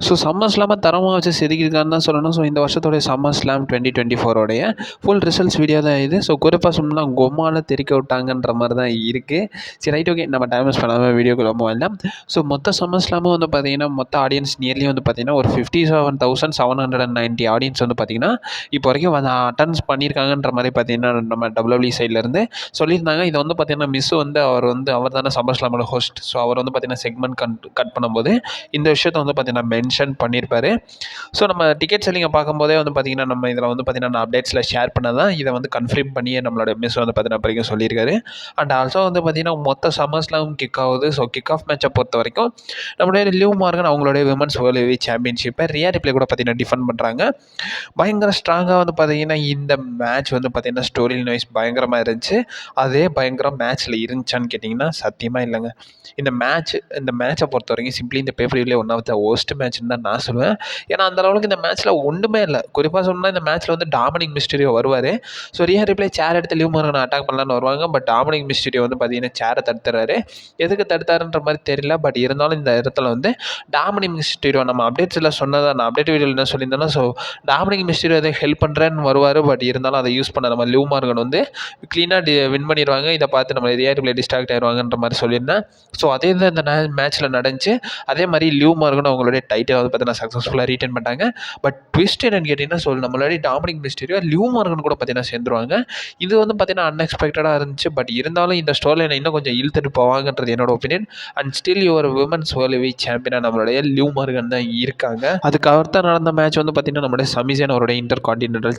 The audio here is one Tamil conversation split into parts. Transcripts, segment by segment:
ஸோ சம்மர் ஸ்லாமை தரமாக வச்சு செதுக்கியிருக்கான்னு தான் சொல்லணும். ஸோ இந்த வருஷத்தோடைய SummerSlam 2024 full results video தான் இது. ஸோ குறிப்பாக சொல்லணும்னா கொம்மால தெறிக்க விட்டாங்கன்ற மாதிரி தான் இருக்குது. சரி ரைட், ஓகே, நம்ம டைம் வேஸ்ட் பண்ணாமல் வீடியோக்குள்ள போகலாம். ஸோ மொத்த சம்மர் ஸ்லாமும் வந்து பார்த்திங்கன்னா மொத்த ஆடியன்ஸ் நியர்லி வந்து பார்த்திங்கன்னா ஒரு 57,790 ஆடியன்ஸ் வந்து பார்த்திங்கன்னா இப்போ வரைக்கும் வந்து அட்டன்ஸ் பண்ணியிருக்காங்கன்ற மாதிரி பார்த்திங்கன்னா நம்ம WWE சைட்லேருந்து சொல்லியிருந்தாங்க. இதை வந்து பார்த்திங்கன்னா மிஸ் வந்து அவர் தானே சம்மர் ஸ்லாமோட ஹோஸ்ட். ஸோ அவர் வந்து பார்த்திங்கன்னா செக்மெண்ட் கட் பண்ணும்போது இந்த விஷயத்தை வந்து பார்த்திங்கன்னா மென்ஷன் பண்ணியிருப்பாரு. ஸோ நம்ம டிக்கெட் செல்லிங்கை பார்க்கும்போதே வந்து பார்த்திங்கன்னா நம்ம இதில் வந்து பார்த்திங்கன்னா நான் அப்டேட்ஸில் ஷேர் பண்ண தான் இதை வந்து கன்ஃபார்ம் பண்ணியே நம்மளோட மிஸ் வந்து பார்த்திங்கன்னா வரைக்கும் சொல்லியிருக்காரு. அண்ட் ஆல்சோ வந்து பார்த்திங்கன்னா மொத்த சம்மர்ஸ்லாம் கிக் ஆகுது. ஸோ கிக் ஆஃப் மேட்சை பொறுத்த வரைக்கும் நம்மளுடைய லிவ் மார்கன் அவங்களுடைய விமன்ஸ் வேர்ல்டு ஹெவி சாம்பியன்ஷிப்பை ரியா ரிப்ளே கூட பார்த்திங்கன்னா டிஃபெண்ட் பண்ணுறாங்க. பயங்கர ஸ்ட்ராங்காக வந்து பார்த்திங்கன்னா இந்த மேட்ச் வந்து பார்த்திங்கன்னா ஸ்டோரி வைஸ் பயங்கரமாக இருந்துச்சு. அதே பயங்கரம் மேட்ச்சில் இருந்துச்சான்னு கேட்டிங்கன்னா சத்தியமாக இல்லைங்க. இந்த மேட்சை பொறுத்த வரைக்கும் சிம்பிளி இந்த பேப்பர்லேயே ஒன் ஆஃப் த ஒர்ஸ்ட் மேட்ச்னு தான் நான் சொல்லுவேன். ஏன்னா அந்த அளவுக்கு இந்த மேட்ச்சில் ஒன்றுமே இல்லை. குறிப்பாக சொல்லணும்னா இந்த மேட்ச்சில் வந்து டாமினிக் மிஸ்டீரியோ வருவார். ஸோ ரியா ரிப்ளே சேர் எடுத்து லிவ் மார்கனை அட்டாக் பண்ணலான்னு வருவாங்க. பட் டாமினிக் மிஸ்டீரியோ வந்து பார்த்திங்கன்னா சேரை தடுத்துறாரு. எதுக்கு தடுத்தாருன்ற மாதிரி தெரியல. பட் இருந்தாலும் இந்த இடத்துல வந்து டாமினிக் மிஸ்டீரியோ நம்ம அப்டேட்ஸில் சொன்னதை நான் அப்டேட் வீடியோவில் என்ன சொல்லியிருந்தேன்னா, ஸோ டாமினிக் மிஸ்டீரியோ எதை ஹெல்ப் பண்ணுறேன்னு வருவார். பட் இருந்தாலும் அதை யூஸ் பண்ண நம்ம லிவ் மார்கன் வந்து க்ளீனாக வின் பண்ணிடுவாங்க. இதை பார்த்து நம்ம ரியா ரிப்ளே டிஸ்ட்ராக்ட் ஆயிடுவாங்கன்ற மாதிரி சொல்லியிருந்தேன். ஸோ அதே தான் இந்த மேட்ச்சில் நடந்துச்சு. அதே மாதிரி லிவ் மார்கனும் அவங்களுடைய டைட்டில் வந்து பார்த்தீங்கன்னா சக்ஸஸ்ஃபுல்லாக ரீட்டைன் பண்ணிட்டாங்க. பட் ட்விஸ்ட் என்னன்னு கேட்டிங்கன்னா, நம்மளுடைய டாமினிக் மிஸ்டீரியோ லிவ் மார்கன் கூட பார்த்தீங்கன்னா சேர்ந்துருவாங்க. இது வந்து பார்த்தீங்கன்னா அன்எக்ஸ்பெக்டடாக இருந்துச்சு. பட் இருந்தாலும் இந்த ஸ்டோரியில் இன்னும் கொஞ்சம் இழுத்துட்டு போவாங்கன்றது என்னோட opinion. And still your women's world heavy சாம்பியனாக நம்மளுடைய லிவ் மார்கன் தான் இருக்காங்க. அதுக்கு அடுத்த நடந்த மேட்ச் வந்து பார்த்தீங்கன்னா நம்மளுடைய சமிசேன் அவருடைய இன்டர் கான்டினென்டல்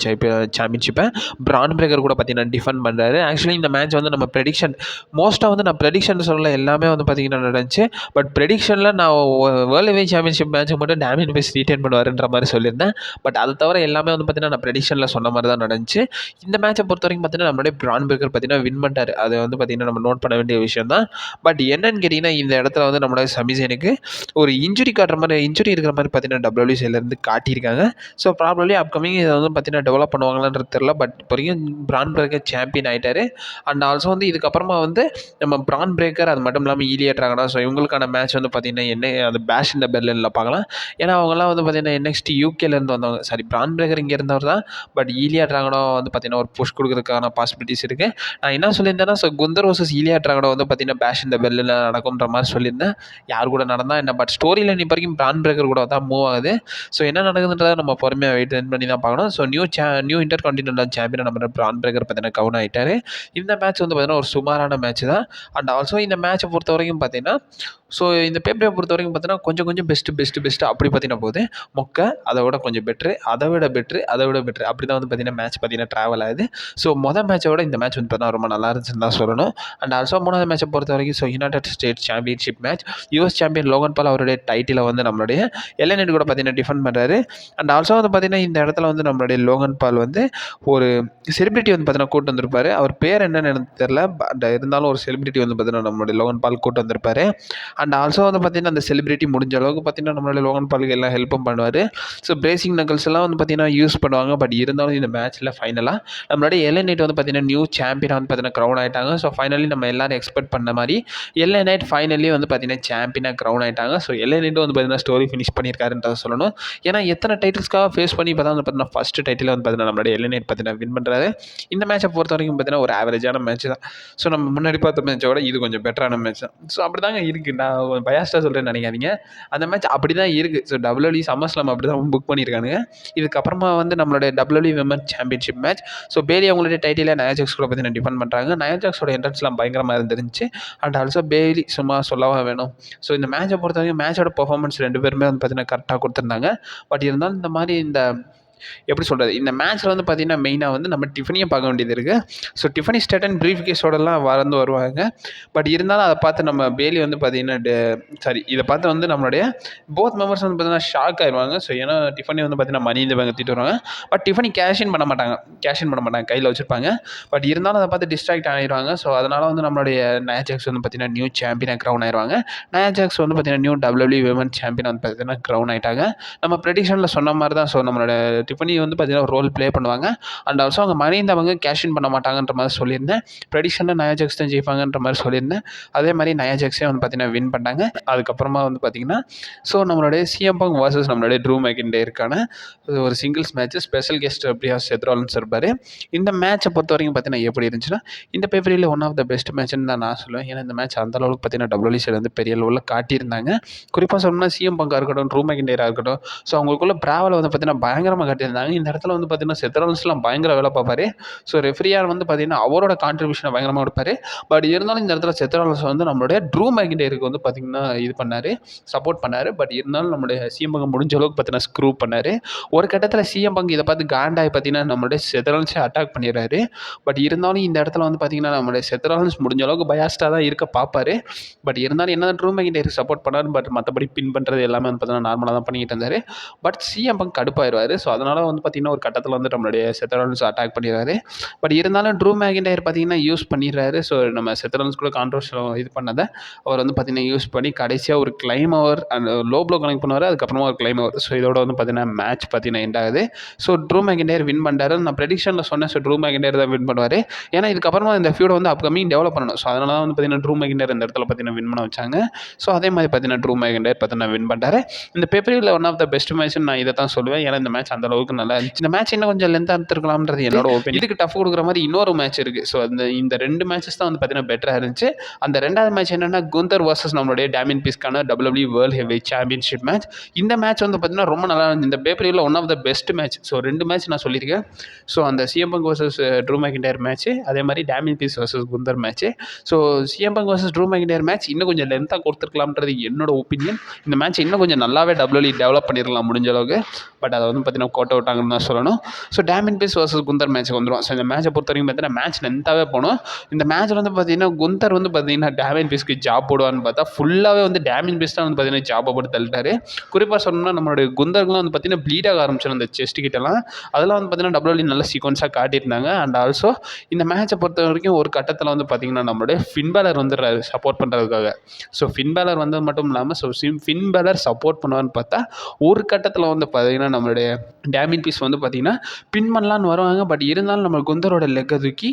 சாம்பியன்ஷிப்பை பிரான் பிரேக்கர் கூட பார்த்தீங்கன்னா டிஃபெண்ட் பண்ணுறாரு. ஆக்சுவலி இந்த மேட்ச் வந்து நம்ம ப்ரெடிக்ஷன் மோஸ்ட்டாக வந்து நான் ப்ரெடிக்ஷன் சொல்லல, எல்லாமே வந்து பார்த்தீங்கன்னா நடந்துச்சு. பட் ப்ரெடிக்ஷனில் நான் வேர்ல்டு ஹெவி சாம்பியன்ஷிப் மேட்ச்சுக்கு மட்டும் டேமியன் பிரைஸ் ரீட்டைன் பண்ணுவாருன்ற மாதிரி சொல்லியிருந்தேன். பட் அதை தவிர எல்லாமே வந்து பார்த்தீங்கன்னா நான் ப்ரெடிக்ஷனில் சொன்ன மாதிரி தான் நடந்துச்சு. இந்த மேட்சை பொறுத்த வரைக்கும் பார்த்தீங்கன்னா நம்மளுடைய பிரான் பிரேக்கர் பார்த்தீங்கன்னா வின் பண்ணிட்டார். அது வந்து பார்த்தீங்கன்னா நம்ம நோட் பண்ண வேண்டிய விஷயம் தான். பட் என்னன்னு கேட்டிங்கன்னா இந்த இடத்துல வந்து நம்மளோட சமிசேனுக்கு ஒரு இன்ஜுரி இருக்கிற மாதிரி பார்த்தீங்கன்னா WWE சைட்லேருந்து காட்டியிருக்காங்க. ஸோ ப்ராபப்ளி அப்கமிங் இதை வந்து பார்த்தீங்கன்னா டெவலப் பண்ணுவாங்களான்றது தெரியல. பட் இப்போ வரைக்கும் பிரான் பிரேக்கர் சாம்பியன் ஆகிட்டார். அண்ட் ஆல்சோ வந்து இதுக்கப்புறமா வந்து நம்ம பிரான் பிரேக்கர் அது மட்டும் இல்லாமல் ஈலியா ட்ராகனா, ஸோ இவங்களுக்கான மேட்ச் வந்து பார்த்திங்கன்னா அது பேஷ் இந்த பெர்லினில் பார்க்கலாம். ஏன்னா அவங்களாம் வந்து பார்த்திங்கன்னா NXT UKலேருந்து வந்தவங்க. சாரி, பிரான் பிரேக்கர் இங்கே இருந்தவர் தான். பட் ஈலியா ட்ராகனோ வந்து பார்த்திங்கன்னா ஒரு புஷ் கொடுக்குறதுக்கான பாசிபிலிட்டிஸ் இருக்குது. நான் என்ன சொல்லியிருந்தேன்னா, ஸோ குந்தர் வர்சஸ் ஈலியா ட்ராகனோ வந்து பார்த்திங்கன்னா பேஷ் இந்த பெர்லினில் நடக்கும்ன்ற மாதிரி சொல்லியிருந்தேன். யார் கூட நடந்தால் என்ன, பட் ஸ்டோரியில் இப்போ வரைக்கும் பிரான் பிரேக்கர் கூட தான் மூவ் ஆகுது. ஸோ என்ன நடக்குதுன்றதை நம்ம பொறுமையாக வெயிட் பண்ணி தான் பார்க்கணும். So new inter continental champion நம்ம பிரான் பிரேக்கர் பார்த்திங்கன்னா கவுன் ஆகிட்டார். இந்த மேட்ச் வந்து பார்த்திங்கன்னா ஒரு சுமாரான மேட்ச் தான். அண்ட் ஆல்சோ இந்த மேட்சை பொறுத்த வரைக்கும் பார்த்தீங்கன்னா, ஸோ இந்த பேப்பரை பொறுத்த வரைக்கும் பார்த்தீங்கன்னா கொஞ்சம் பெஸ்ட்டு அப்படி பார்த்தீங்கன்னா போகுது. அதை விட கொஞ்சம் பெட்ரு, அதை விட பெட்ரு அப்படி தான் வந்து பார்த்தீங்கன்னா மேட்ச் பார்த்தீங்கன்னா ட்ராவல் ஆகுது. ஸோ மேட்சை விட இந்த மேட்ச் வந்து பார்த்தீங்கன்னா ரொம்ப நல்லா இருந்துச்சுன்னு தான் சொல்லணும். அண்ட் ஆல்சோ 3வது மேட்சை பொறுத்த வரைக்கும் so United states championship match US champion Logan பால் அவருடைய டைட்டிலை வந்து நம்மளுடைய LA Knight கூட பார்த்தீங்கன்னா டிஃபெண்ட் பண்ணுறாரு. அண்ட் ஆல்சோ வந்து பார்த்தீங்கன்னா இந்த இடத்துல வந்து நம்மளுடைய லோகன் பால் வந்து ஒரு செலிபிரிட்டி வந்து பார்த்தீங்கன்னா கூட்டு வந்திருப்பார். அவர் பேர் என்னன்னு எனக்கு தெரியல. பட் இருந்தாலும் ஒரு செலிபிரிட்டி வந்து பார்த்தீங்கன்னா நம்மளுடைய லோகன் பால் கூட்டு வந்திருப்பார். அண்ட் ஆல்சோ வந்து பார்த்திங்கன்னா அந்த செலிபிரிட்டி முடிஞ்ச அளவுக்கு பார்த்திங்கன்னா நம்மளால லோகன் பாலுக்கு எல்லாம் ஹெல்ப்பும் பண்ணுவார். ஸோ பிரேசிங் நக்கல்ஸ் எல்லாம் வந்து பார்த்திங்கன்னா யூஸ் பண்ணுவாங்க. பட் இருந்தாலும் இந்த மேட்ச்சில் ஃபைனலாக நம்மளுடைய LA Knight வந்து பார்த்திங்கன்னா நியூ சாம்பியனாக வந்து பார்த்திங்கன்னா க்ரௌன் ஆகிட்டாங்க. ஸோ ஃபைனலி நம்ம எல்லோரும் எக்ஸ்பெக்ட் பண்ண மாதிரி LA Knight ஃபைனலி வந்து பார்த்திங்கன்னா சாம்பியனாக க்ரௌன் ஆகிட்டாங்க. ஸோ LA Knight வந்து பார்த்திங்கன்னா ஸ்டோரி ஃபினிஷ் பண்ணியிருக்காருன்றதை சொல்லணும். ஏன்னா எத்தனை டைட்டில்ஸ்க்காக ஃபேஸ் பண்ணி இப்போ தான் வந்து பார்த்திங்கன்னா ஃபஸ்ட்டு டைட்டில் வந்து பார்த்திங்கன்னா நம்மளுடைய LA Knight பார்த்திங்கன்னா வின் பண்ணுறாரு. இந்த மேட்சை பொறுத்த வரைக்கும் பார்த்திங்கன்னா ஒரு ஆவரேஜான மேட்ச் தான். ஸோ நம்ம முன்னாடி பார்த்த மேட்சை விட இது கொஞ்சம் பெட்டரான மேட்ச் தான். ஸோ அப்படி தாங்க இருக்குது. நான் பயாஸ்டாக சொல்கிறேன்னு நினைக்காதீங்க. அந்த மேட்ச் அப்படி தான் இருக்குது. ஸோ WWE சம்மர் ஸ்லாம் அப்படி தான் புக் பண்ணியிருக்கானுங்க. இதுக்கப்புறமா வந்து நம்மளுடைய WWE women championship match. So Bayley அவங்களுடைய டைட்டிலை நயா ஜாக்ஸ் கூட பார்த்தீங்கன்னா டிஃபெண்ட் பண்ணுறாங்க. நயா ஜாக்ஸோட என்ட்ரன்ஸ்லாம் பயங்கரமாக இருந்துருந்துச்சு. அண்ட் ஆல்சோ பேலி சும்மா சொல்லவா வேணும். ஸோ இந்த மேட்சை பொறுத்த வரைக்கும் மேட்சோட பெர்ஃபார்மன்ஸ் 2 பேருமே வந்து பார்த்தீங்கன்னா கரெக்டாக கொடுத்துருந்தாங்க. பட் இருந்தாலும் இந்த மாதிரி எப்படி சொல்கிறது, இந்த மேட்ச்சில் வந்து பார்த்திங்கன்னா மெயினாக வந்து நம்ம டிஃபனியை பார்க்க வேண்டியது இருக்குது. ஸோ டிஃபனி ஸ்டேட்டன் ப்ரீஃப் கேஸோடலாம் வருவாங்க. பட் இருந்தாலும் அதை பார்த்து நம்ம பேலி வந்து பார்த்திங்கன்னா இதை பார்த்து வந்து நம்மளுடைய போத் மெம்பர்ஸ் வந்து பார்த்திங்கன்னா ஷாக் ஆயிடுவாங்க. ஸோ ஏன்னா டிஃபனி வந்து பார்த்திங்கன்னா மணி இந்த பேங்க் தூக்கிட்டு வருவாங்க. பட் டிஃபனி கேஷின் பண்ண மாட்டாங்க, கையில் வச்சுருப்பாங்க. பட் இருந்தாலும் அதை பார்த்து டிஸ்ட்ராக்ட் ஆகிடுவாங்க. ஸோ அதனால் வந்து நம்மளுடைய நயா ஜாக்ஸ் வந்து பார்த்திங்கன்னா நியூ சாம்பியனாக க்ரௌன் ஆயிடுவாங்க. நயா ஜாக்ஸ் வந்து பார்த்திங்கன்னா நியூ WWE விமன் சாம்பியன் வந்து பார்த்திங்கன்னா க்ரௌன் ஆகிட்டாங்க. நம்ம ப்ரெடிக்ஷனில் சொன்ன மாதிரி தான். ஸோ நம்மளோட டிஃபனி வந்து பார்த்தீங்கன்னா ரோல் ப்ளே பண்ணுவாங்க. அண்ட் ஆல்சோ அவங்க மறைந்தவங்க கேஷ் இன் பண்ண மாட்டாங்கன்ற மாதிரி சொல்லியிருந்தேன். ப்ரெடிக்ஷனில் நயா ஜாக்ஸ் தான் ஜெயிப்பாங்கன்ற மாதிரி சொல்லியிருந்தேன். அதே மாதிரி நயா ஜாக்ஸே வந்து பார்த்தீங்கன்னா வின் பண்ணாங்க. அதுக்கப்புறமா வந்து பார்த்தீங்கன்னா ஸோ நம்மளுடைய சிஎம் பங்க் வர்சஸ் நம்மளுடைய ட்ரூ மெக்கின்டேருக்கான ஒரு சிங்கிள்ஸ் மேட்ச் ஸ்பெஷல் கெஸ்ட் அப்படியா செத் ராலின்ஸ் இருப்பார். இந்த மேட்சை பொறுத்த வரைக்கும் பார்த்தீங்கன்னா எப்படி இருந்துச்சுன்னா, இந்த பேப்பரில் ஒன் ஆஃப் த பெஸ்ட் மேட்ச்னு தான் நான் சொல்லுவேன். ஏன்னா இந்த மேட்ச் அந்த அளவுக்கு பார்த்தீங்கன்னா WWE சைடு வந்து பெரிய லெவலில் காட்டியிருந்தாங்க. குறிப்பாக சொல்லணும்னா சிஎம் பங்காக இருக்கட்டும், ட்ரூ மெக்கின்டேராக இருக்கட்டும், ஸோ அவங்களுக்குள்ள ப்ராவலை வந்து பார்த்தீங்கன்னா பயங்கரமாக காட்டியிருந்தாங்க. இந்த இடத்துல வந்து பார்த்தீங்கன்னா செத் ராலின்ஸ்லாம் பயங்கர வேலை பார்ப்பாரு. ஸோ ரெஃப்ரியார் வந்து பார்த்தீங்கன்னா அவரோட கான்ட்ரிபியூஷனை பயங்கரமாக கொடுப்பாரு. பட் இருந்தாலும் இந்த இடத்துல செத் ராலின்ஸ் வந்து நம்மளுடைய ட்ரூ மெக்கின்டேருக்கு வந்து பார்த்தீங்கன்னா இது பண்ணார், சப்போர்ட் பண்ணார். பட் இருந்தாலும் நம்மளுடைய சிஎம் பங்க் முடிஞ்ச அளவுக்கு பார்த்தீங்கன்னா ஸ்க்ரூ பண்ணார். ஒரு கட்டத்தில் சிஎம் பங்க் இதை பார்த்து காண்டாய் பார்த்தீங்கன்னா நம்மளுடைய செத் ராலின்ஸை அட்டாக் பண்ணிடுறாரு. பட் இருந்தாலும் இந்த இடத்துல வந்து பார்த்தீங்கன்னா நம்மளுடைய செத் ராலின்ஸ் முடிஞ்ச அளவுக்கு பயாஸ்டாக தான் இருக்க பார்ப்பாரு. பட் இருந்தாலும் என்ன ட்ரூ மெக்கின்டேருக்கு சப்போர்ட் பண்ணார். பட் மற்றபடி பின் பண்ணுறது எல்லாமே வந்து பார்த்தீங்கன்னா நார்மலாக தான் பண்ணிக்கிட்டு இருந்தார். பட் சிஎம் பங்க் கடுப்பாயிருவார். ஸோ அதனால் வந்து பார்த்தீங்கன்னா ஒரு கட்டத்தில் வந்து நம்மளுடைய செத் ராலின்ஸ் அட்டாக் பண்ணிடுறாரு. பட் இருந்தாலும் ட்ரூ மெக்கின்டேர் பார்த்தீங்கன்னா யூஸ் பண்ணிடுறாரு. ஸோ நம்ம செத் ராலின்ஸ் கூட கான்ட்ரோவர்ஷியல் இது பண்ணதை அவர் வந்து பார்த்தீங்கன்னா யூஸ் பண்ணி கடைசியாக ஒரு claim over and low blow connect பண்ணுவார். அதுக்கப்புறமா ஒரு கிளைம் ஓவர். ஸோ இதோட வந்து பார்த்தீங்கன்னா மேட்ச் பார்த்தீங்கன்னா எண்ட் ஆகுது. ஸோ ட்ரூ மெக்கின்டேர் வின் பண்ணாரு. நான் ப்ரெடிக்ஷனில் சொன்னேன். ஸோ ட்ரூ மெக்கின்டேர் தான் வின் பண்ணுவார். ஏன்னா இதுக்கப்புறமா இந்த ஃபியூடை வந்து அப்கமிங் டெவலப் பண்ணணும். ஸோ அதனால தான் வந்து பார்த்தீங்கன்னா ட்ரூ மெக்கின்டேர் இந்த இடத்துல பார்த்தீங்கன்னா வின் பண்ண வச்சாங்க. ஸோ அதே மாதிரி பார்த்தீங்கன்னா ட்ரூ மெக்கின்டேர் பார்த்தீங்கன்னா வின் பண்ணிட்டாரு. இந்த பேப்பரில் ஒன் ஆஃப் த பெஸ்ட் மேட்ச்னு நான் இதை தான் சொல்லுவேன். ஏன்னா இந்த மேட்ச் அந்த அளவுக்கு நல்லா இருந்துச்சு. இந்த மேட்ச் இன்னும் கொஞ்சம் லென்த்தாக எடுத்துருக்கலாம்ன்றது என்னோட ஒப்பீனியன். இதுக்கு டஃப் கொடுக்குற மாதிரி இன்னொரு மேட்ச் இருக்குது. ஸோ இந்த 2 மேட்சஸ் தான் வந்து பார்த்தீங்கன்னா பெட்டராக இருந்துச்சு. அந்த 2வது மேட்ச் என்னென்னா குந்தர் வர்சஸ் நம்மளுடைய டேமியன் பீஸ்க்கான WWE world heavyweight championship match. இந்த மேட்ச் வந்து பார்த்தீங்கன்னா ரொம்ப நல்லா இருந்துச்சு. இந்த பேப்பரில் one of the best match. So 2 match நான் சொல்லியிருக்கேன். ஸோ அந்த CM Punk versus Drew McIntyre match, அதே மாதிரி Damian Priest versus Gunther match. So CM Punk versus Drew McIntyre match இன்னும் கொஞ்சம் லென்த்தாக கொடுத்துருக்கலாம்ன்றது என்னோட ஒப்பீனியன். இந்த மேட்ச் இன்னும் கொஞ்சம் நல்லாவே WWE டெவலப் பண்ணிடலாம் முடிஞ்ச அளவுக்கு. பட் அதை வந்து பார்த்தீங்கன்னா கோட்டை விட்டாங்கன்னு தான் சொல்லணும். So Damian Priest versus Gunther மேட்ச்சுக்கு வந்துடும். ஸோ இந்த மேட்சை பொறுத்த வரைக்கும் பார்த்தீங்கன்னா மேட்ச் லென்த்தாகவே போகணும். இந்த மேட்ச்சில் வந்து பார்த்தீங்கன்னா குந்தர் வந்து பார்த்தீங்கன்னா டேமியன் பீஸ்க்கு ஜாப் போடுவான்னு பார்த்தா ஃபுல்லாகவே வந்து டேமியன் பீஸ் தான் வந்து பார்த்தீங்கன்னா ஜாப்பை போட்டு தள்ளிட்டாரு. குறிப்பாக சொல்லணும்னா நம்மளுடைய குந்தர்லாம் வந்து பார்த்தீங்கன்னா ப்ளீட் ஆக ஆரம்பிச்சிடும் அந்த செஸ்ட் கிட்டலாம். அதெல்லாம் வந்து பார்த்தீங்கன்னா WWE நல்ல சீக்வன்ஸாக காட்டியிருந்தாங்க. அண்ட் ஆல்சோ இந்த மேட்சை பொறுத்த வரைக்கும் ஒரு கட்டத்தில் வந்து பார்த்தீங்கன்னா நம்மளுடைய ஃபின் பேலர் வந்துடுறாரு சப்போர்ட் பண்ணுறதுக்காக. ஸோ ஃபின் பேலர் வந்தது மட்டும் இல்லாமல் ஸோ ஃபின் பேலர் சப்போர்ட் பண்ணுவான்னு பார்த்தா ஒரு கட்டத்தில் வந்து பார்த்தீங்கன்னா நம்மளுடைய டேமியன் பீஸ் வந்து பார்த்தீங்கன்னா பின் பண்ணலான்னு வருவாங்க. பட் இருந்தாலும் நம்ம குந்தரோட லெக்கை தூக்கி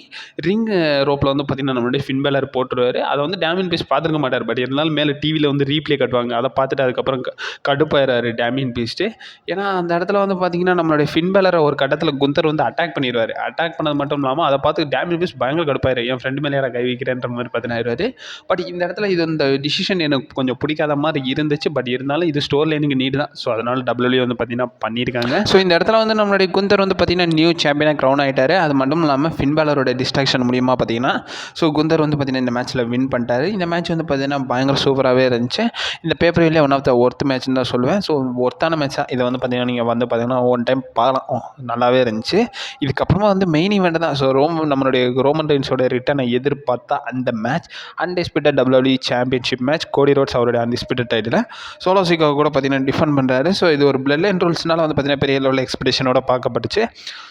ரிங் ரோப்பில் வந்து பார்த்தீங்கன்னா நம்மளுடைய ஃபின் பேலர் போட்டுருவார். அதை வந்து டேமியன் பீஸ் பார்த்துருக்க மாட்டார். பட் இருந்தாலும் மேலே டிவியில் வந்து ரீப்ளே கட்டுவாங்க. அதை பார்த்துட்டு அதுக்கப்புறம் கடுப்பாயிறாரு டேமியன் பீஸ்ட்டு. ஏன்னா அந்த இடத்துல வந்து பார்த்தீங்கன்னா நம்மளுடைய ஃபின் பேலரை ஒரு கட்டத்தில் குந்தர் வந்து அட்டாக் பண்ணிடுவார். அட்டாக் பண்ணது மட்டும் இல்லாமல் அதை பார்த்து டேமியன் பீஸ் பயங்கர கடுப்பாயிரு. என் ஃப்ரெண்டு மேலே யாரை கை வைக்கிறேன்ற மாதிரி பார்த்தீங்கன்னா. பட் இந்த இடத்துல இது இந்த டிசிஷன் எனக்கு கொஞ்சம் பிடிக்காத மாதிரி இருந்துச்சு. பட் இருந்தாலும் இது ஸ்டோர் லைனுக்கு நீடு தான். ஸோ அதனால் WWE வந்து பார்த்தீங்கன்னா பண்ணியிருக்காங்க. ஸோ இந்த இடத்துல வந்து நம்மளுடைய குந்தர் வந்து பார்த்தீங்கன்னா நியூ சாம்பியனாக க்ரௌன் ஆகிட்டார். அது மட்டும் இல்லாமல் ஃபின் பேலரோட டிஸ்ட்ராக்ஷன் மூலியமாக பார்த்தீங்கன்னா ஸோ குந்தர் வந்து பார்த்தீங்கன்னா இந்த மேட்ச்சில் வின் பண்ணிட்டாரு. இந்த மேட்ச் வந்து பார்த்தீங்கன்னா பயங்கர சூப்பராகவே இருந்துச்சு. இந்த பேப்பரிலே ஒன் ஆஃப் த ஒர்த் மேட்ச்னு தான் சொல்லுவேன். ஸோ ஒர்த்தான மேட்ச் தான். இதை வந்து பார்த்தீங்கன்னா நீங்கள் வந்து பார்த்தீங்கன்னா ஒன் டைம் பார்க்கலாம். நல்லாவே இருந்துச்சு. இதுக்கப்புறமா வந்து மெயின் ஈவெண்ட் தான். ஸோ நம்மளுடைய ரோமன் ரெயின்ஸோட ரிட்டனை எதிர்பார்த்தா அந்த match undisputed WWE championship match. கோடி ரோட்ஸ் அவருடைய அன்டிஸ்பியூட்டட் டைட்டில் சோலோ சிக்கா கூட பார்த்தீங்கன்னா டிஃபெண்ட் பண்ணுறாரு. ஸோ இது ஒரு பிளட் லைன் ரூல்ஸ்னால வந்து பார்த்தீங்கன்னா பெரிய லெவலில் எக்ஸ்பெக்டேஷனோட பார்க்கப்பட்டுச்சு.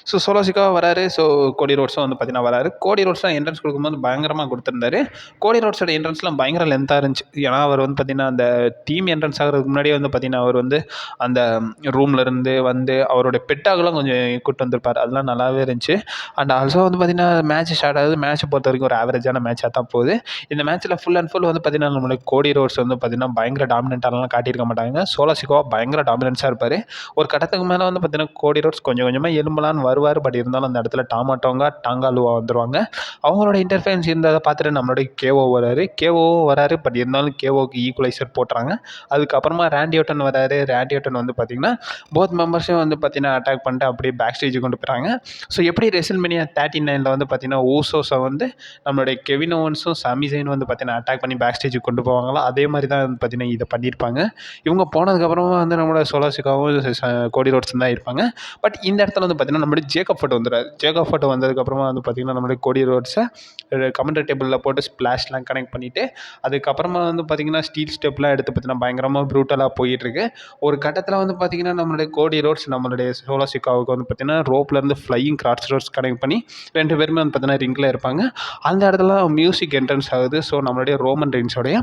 ஸோ சோலோ சிக்காவும் வராரு. ஸோ கோடி ரோட்ஸும் வந்து பார்த்தீங்கன்னா வராரு. கோடி ரோட்ஸ்லாம் என்ட்ரன்ஸ் கொடுக்கும்போது பயங்கரமாக கொடுத்துருந்தாரு. கோடி ரோட்ஸோட என்ட்ரன்ஸ்லாம் பயங்கர லென்த்தாக இருந்துச்சு. ஏன்னா அவர் வந்து பார்த்தீங்கன்னா அந்த டீம் என்ட்ரன்ஸ் ஆகிறதுக்கு முன்னாடியே வந்து பார்த்தீங்கன்னா அவர் வந்து அந்த ரூம்லேருந்து வந்து அவருடைய பெட்டாகலாம் கொஞ்சம் கூட்டு வந்திருப்பார். அதெல்லாம் நல்லாவே இருந்துச்சு. அண்ட் ஆல்சோ வந்து பார்த்தீங்கன்னா மேட்ச் ஸ்டார்ட் ஆகுது. மேட்ச்சை பொறுத்த வரைக்கும் ஒரு ஆவரேஜான மேட்சாக தான் போகுது. இந்த மேட்ச்சில் ஃபுல் அண்ட் ஃபுல் வந்து பார்த்தீங்கன்னா நம்மளுக்கு கோடி ரோட்ஸ் வந்து பார்த்தீங்கன்னா பயங்கர டாமினெண்ட்டாலாம் காட்டியிருக்க மாட்டாங்க. சோலோ சிக்கோவா பயங்கர டாமினன்ஸாக இருப்பார். ஒரு கட்டத்துக்கு மேலே வந்து பார்த்தீங்கன்னா கோடி ரோட்ஸ் கொஞ்சம் கொஞ்சமாக எலும்பலான்னு வருவார். பட் இருந்தாலும் அந்த இடத்துல டாங்காலுவா வந்துடுவாங்க. அவங்களோட இன்டர்ஃபரன்ஸ் இருந்ததை பார்த்துட்டு நம்மளுடைய கேஓவும் வராரு. பட் இருந்தாலும் கேஓவுக்கு ஈக்குவலைசர் போட்டுறாங்க. அதுக்கப்புறமா ரேண்டி ஆர்டன் வராரு. ரேண்டி ஆர்டன் வந்து பார்த்தீங்கன்னா போத் மெம்பர்ஸையும் வந்து பார்த்தீங்கன்னா அட்டாக் பண்ணிட்டு அப்படியே பேக் ஸ்டேஜுக்கு கொண்டு போகிறாங்க. ஸோ எப்படி ரெசல்மேனியா 39 வந்து பார்த்தீங்கன்னா ஊசோஸை வந்து நம்மளுடைய கெவின் ஓவன்ஸும் சாமி ஜெயின் வந்து பார்த்தீங்கன்னா அட்டாக் பண்ணி பேக் ஸ்டேஜுக்கு கொண்டு போவாங்களோ அதே மாதிரி தான் வந்து பார்த்தீங்கன்னா இதை பண்ணியிருப்பாங்க. இவங்க போனதுக்கப்புறமா வந்து நம்மளோட சோலோ சிக்காவும் கோடி ரோட்ஸ் தான் இருப்பாங்க. பட் இந்த இடத்துல வந்து பார்த்தீங்கன்னா நம்மளுடைய ஜேக்கப் ஃபோட்டோ வந்துடுறாரு. ஜேக்கப் ஃபோட்டோ வந்ததுக்கப்புறமா வந்து பார்த்தீங்கன்னா நம்மளுடைய கோடி ரோட்ஸை கமெண்ட்ரி டேபிளில் போட்டு ஸ்ப்ளாஷ்லாம் கனெக்ட் பண்ணிவிட்டு அதுக்கப்புறமா வந்து பார்த்தீங்கன்னா ஸ்டீல் ஸ்டெப்லாம் எடுத்து பார்த்தீங்கன்னா பயங்கரமாக ப்ரூட்டலாக போயிட்டுருக்கு. ஒரு கட்டத்தில் வந்து பார்த்தீங்கன்னா நம்மளுடைய கோடி ரோட்ஸ் நம்மளுடைய சோலோ சிக்காவுக்கு வந்து பார்த்தீங்கன்னா ரோப்லேருந்து ஃப்ளையிங் கிராஸ் ரோட்ஸ் கனெக்ட் பண்ணி 2 பேருமே வந்து பார்த்தீங்கன்னா ரிங்கில் இருப்பாங்க. அந்த இடத்துல மியூசிக் என்ட்ரன்ஸ் ஆகுது. ஸோ நம்மளுடைய ரோமன் ரெயின்ஸோடைய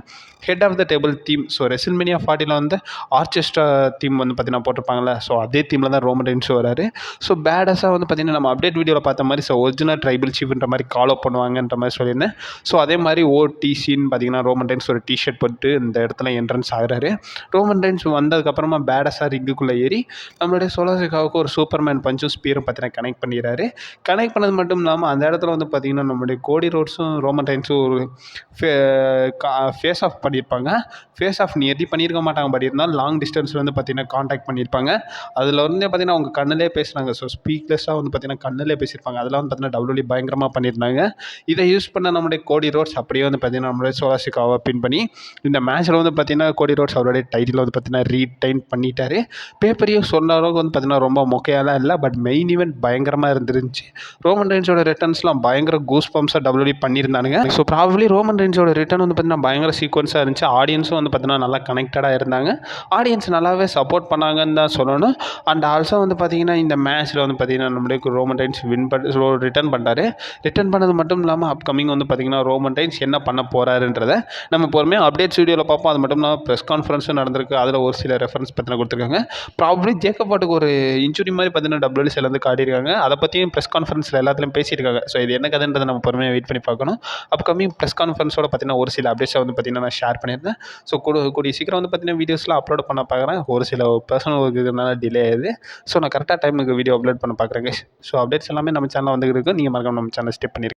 head of the table theme. So WrestleMania 40 வந்து ஆர்கெஸ்ட்ரா தீம் வந்து பார்த்தீங்கன்னா போட்டிருப்பாங்களே. ஸோ அதே தீமில் தான் ரோமன் ரெயின்ஸ் வராரு. ஸோ பேடஸாக வந்து பார்த்திங்கன்னா நம்ம அப்டேட் வீடியோவில் பார்த்த மாதிரி ஸோ ஒரிஜினல் ட்ரைபிள் சீஃப்ன்ற மாதிரி கால் அப் பண்ணுவாங்கன்ற மாதிரி சொல்லியிருந்தேன். ஸோ அதே மாதிரி ஓடிசின்னு பார்த்திங்கன்னா ரோமன் ரெயின்ஸ் ஒரு டிஷர்ட் போட்டு இந்த இடத்துல என்ட்ரன்ஸ் ஆகிறாரு. ரோமன் ரெயின்ஸ் வந்ததுக்கப்புறமா பேடஸாக ரிங்குக்குள்ளே ஏறி நம்மளுடைய சோலோ சிக்காவுக்கு ஒரு சூப்பர்மேன் பஞ்சும் ஸ்பீரும் பார்த்தீங்கன்னா கனெக்ட் பண்ணிடுறாரு. கனெக்ட் பண்ணது மட்டும் இல்லாமல் அந்த இடத்துல வந்து பார்த்திங்கன்னா நம்மளுடைய கோடி ரோட்ஸும் ரோமன் ரெயின்ஸும் ஒரு ஃபேஸ் ஆஃப் பண்ணியிருப்பாங்க. ஃபேஸ் ஆஃப் நியர்லி பண்ணியிருக்க மாட்டாங்க, பட் இருந்தாலும் லாங் டிஸ்டன்ஸில் வந்து பார்த்திங்கன்னா காண்டாக்ட் பண்ணியிருப்பாங்க. அதில் வந்து பார்த்திங்கன்னா அவங்க கண்ணிலே பேசுனாங்க. ஸோ ஸ்பீக்லெஸ்ஸாக வந்து பார்த்திங்கன்னா கண்ணிலே பேசியிருப்பாங்க. அதெல்லாம் வந்து பார்த்திங்கன்னா WWE பயங்கரமாக பண்ணியிருந்தாங்க. இதை யூஸ் பண்ண நம்மளுடைய கோடி ரோட்ஸ் அப்படியே வந்து பார்த்திங்கன்னா நம்மளுடைய சோலோ சிக்காவை பின் பண்ணி இந்த மேட்ச்சில் வந்து பார்த்திங்கன்னா கோடி ரோட்ஸ் அவருடைய டைட்டில் வந்து பார்த்திங்கன்னா ரீடைன் பண்ணிட்டாரு. பேப்பரையும் சொன்ன அளவுக்கு வந்து பார்த்திங்கன்னா ரொம்ப மொக்கையாலாம் இல்லை, பட் மெயின் ஈவெண்ட் பயங்கரமாக இருந்துருந்துச்சு. ரோமன் ரெயின்ஸோட ரிட்டர்ன்ஸ்லாம் பயங்கர கூஸ் பம்ப்ஸாக WWE பண்ணியிருந்தானுங்க. ஸோ ப்ராபப்ளி ரோமன் ரெயின்ஸோட ரிட்டர்ன் வந்து பார்த்திங்கன்னா பயங்கர சீக்வன்ஸாக இருந்துச்சு. ஆடியன்ஸும் வந்து பார்த்திங்கன்னா நல்லா கனெக்டடாக இருந்தாங்க. ஆடியன்ஸ் நல்லாவே சப்போர்ட் பண்ணாங்கன்னு தான் சொல்லணும். அண்ட் ஆல்சோ வந்து பார்த்திங்கன்னா இந்த மேட்ச்சில் வந்து பார்த்திங்கன்னா நம்மளுடைய ரோமன் ரெயின்ஸ் ரிட்டர்ன் பண்ணிட்டாரு. ரிட்டர்ன் பண்ணது மட்டும் இல்லாமல் அப்கமிங் வந்து பார்த்திங்கன்னா ரோமன் ரெயின்ஸ் என்ன பண்ண போகிறாருன்றதை நம்ம பொறுமையாக அப்டேட்ஸ் வீடியோவில் பார்ப்போம். அது மட்டும் இல்லாமல் ப்ரெஸ் கான்ஃபரன்ஸும் நடந்திருக்கு. அதில் ஒரு சில ரெஃபரன்ஸ் பற்றின கொடுத்துருக்காங்க. ப்ராபப்ளி ஜேக்கப் பாட்டுக்கு ஒரு இன்ஜுரி மாதிரி பார்த்திங்கன்னா WWE வந்து காட்டியிருக்காங்க. அதை பற்றியும் ப்ரெஸ் கான்ஃபரன்ஸில் எல்லாத்துலையும் பேசியிருக்காங்க. ஸோ இது என்ன கதைன்றதை நம்ம பொறுமையாக வெயிட் பண்ணி பார்க்கணும். அப்கமிங் ப்ரெஸ் கான்ஃபரன்ஸோட பார்த்திங்கன்னா ஒரு சில அப்டேட்ஸை வந்து பார்த்திங்கன்னா நான் ஷேர் பண்ணியிருந்தேன். ஸோ கூடிய சீக்கிரம் வந்து பார்த்திங்கன்னா வீடியோஸ்லாம் அப்லோட் பண்ண பார்க்குறேன். ஒரு சில பர்சனல் ஒர்க்குனால டிலே ஆகுது. ஸோ நான் கரெக்டாக டைமுக்கு வீடியோ அப்லோட் பண்ண பார்க்குறேங்க. ஸோ அப்டேட்ஸ் எல்லாமே நம்ம சேனலில் வந்துருக்கு. நீங்கள் மறக்காம நம்ம சேனல் ஸ்டெப் பண்ணியிருக்கேன்.